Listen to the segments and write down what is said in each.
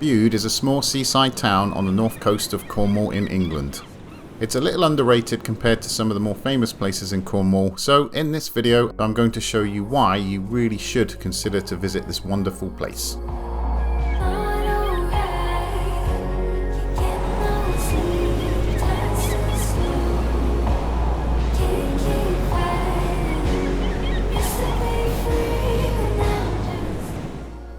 Bude is a small seaside town on the north coast of Cornwall in England. It's a little underrated compared to some of the more famous places in Cornwall, so in this video I'm going to show you why you really should consider to visit this wonderful place.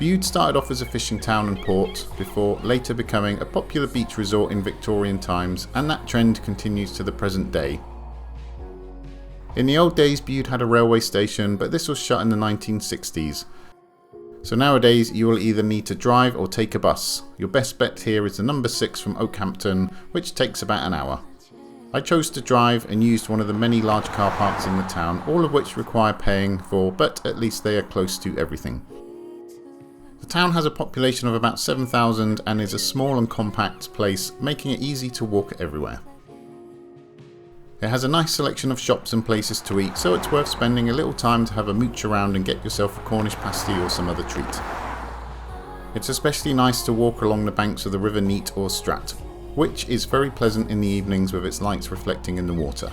Bude started off as a fishing town and port before later becoming a popular beach resort in Victorian times, and that trend continues to the present day. In the old days Bude had a railway station, but this was shut in the 1960s. So nowadays you will either need to drive or take a bus. Your best bet here is the number 6 from Oakhampton, which takes about an hour. I chose to drive and used one of the many large car parks in the town, all of which require paying for, but at least they are close to everything. The town has a population of about 7,000 and is a small and compact place, making it easy to walk everywhere. It has a nice selection of shops and places to eat, so it's worth spending a little time to have a mooch around and get yourself a Cornish pasty or some other treat. It's especially nice to walk along the banks of the River Neat or Strat, which is very pleasant in the evenings with its lights reflecting in the water.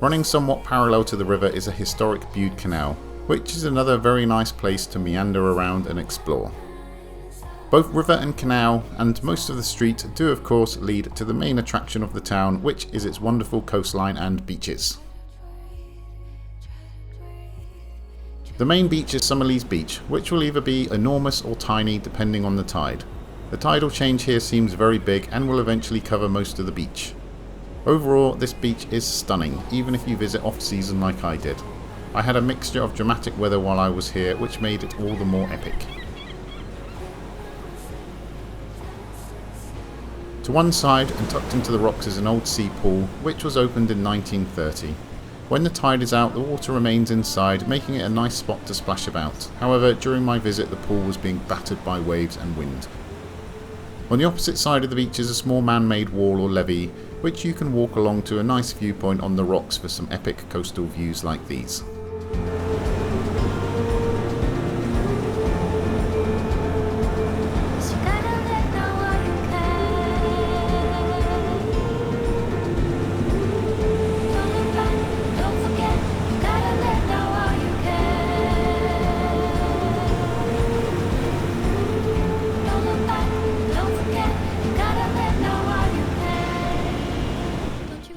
Running somewhat parallel to the river is a historic Bude Canal, which is another very nice place to meander around and explore. Both river and canal and most of the street do of course lead to the main attraction of the town, which is its wonderful coastline and beaches. The main beach is Summerleaze Beach, which will either be enormous or tiny depending on the tide. The tidal change here seems very big and will eventually cover most of the beach. Overall, this beach is stunning, even if you visit off season like I did. I had a mixture of dramatic weather while I was here, which made it all the more epic. To one side and tucked into the rocks is an old sea pool, which was opened in 1930. When the tide is out, the water remains inside, making it a nice spot to splash about. However, during my visit the pool was being battered by waves and wind. On the opposite side of the beach is a small man-made wall or levee, which you can walk along to a nice viewpoint on the rocks for some epic coastal views like these.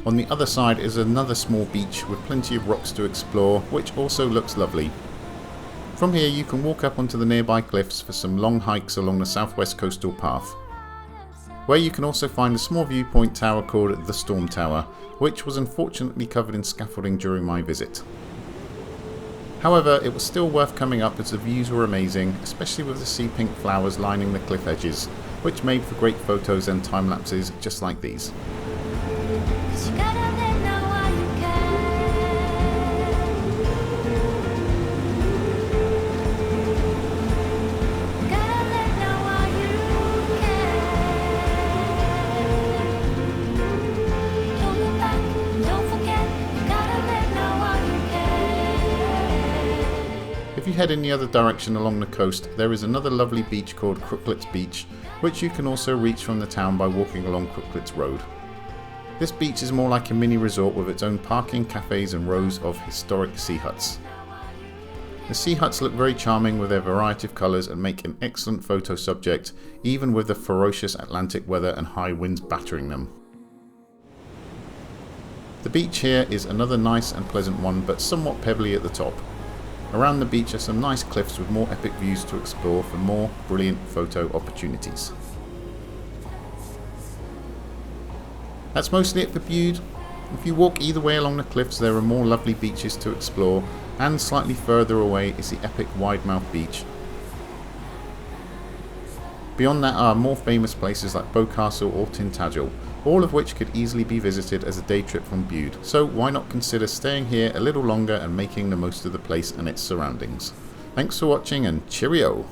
On the other side is another small beach with plenty of rocks to explore, which also looks lovely. From here you can walk up onto the nearby cliffs for some long hikes along the southwest coastal path, where you can also find a small viewpoint tower called the Storm Tower, which was unfortunately covered in scaffolding during my visit. However, it was still worth coming up as the views were amazing, especially with the sea pink flowers lining the cliff edges, which made for great photos and time lapses just like these. If you head in the other direction along the coast, there is another lovely beach called Crooklets Beach, which you can also reach from the town by walking along Crooklets Road. This beach is more like a mini resort with its own parking, cafes and rows of historic sea huts. The sea huts look very charming with their variety of colours and make an excellent photo subject, even with the ferocious Atlantic weather and high winds battering them. The beach here is another nice and pleasant one, but somewhat pebbly at the top. Around the beach are some nice cliffs with more epic views to explore for more brilliant photo opportunities. That's mostly it for Bude. If you walk either way along the cliffs there are more lovely beaches to explore, and slightly further away is the epic Widemouth Beach. Beyond that are more famous places like Boscastle or Tintagel, all of which could easily be visited as a day trip from Bude, so why not consider staying here a little longer and making the most of the place and its surroundings. Thanks for watching and cheerio!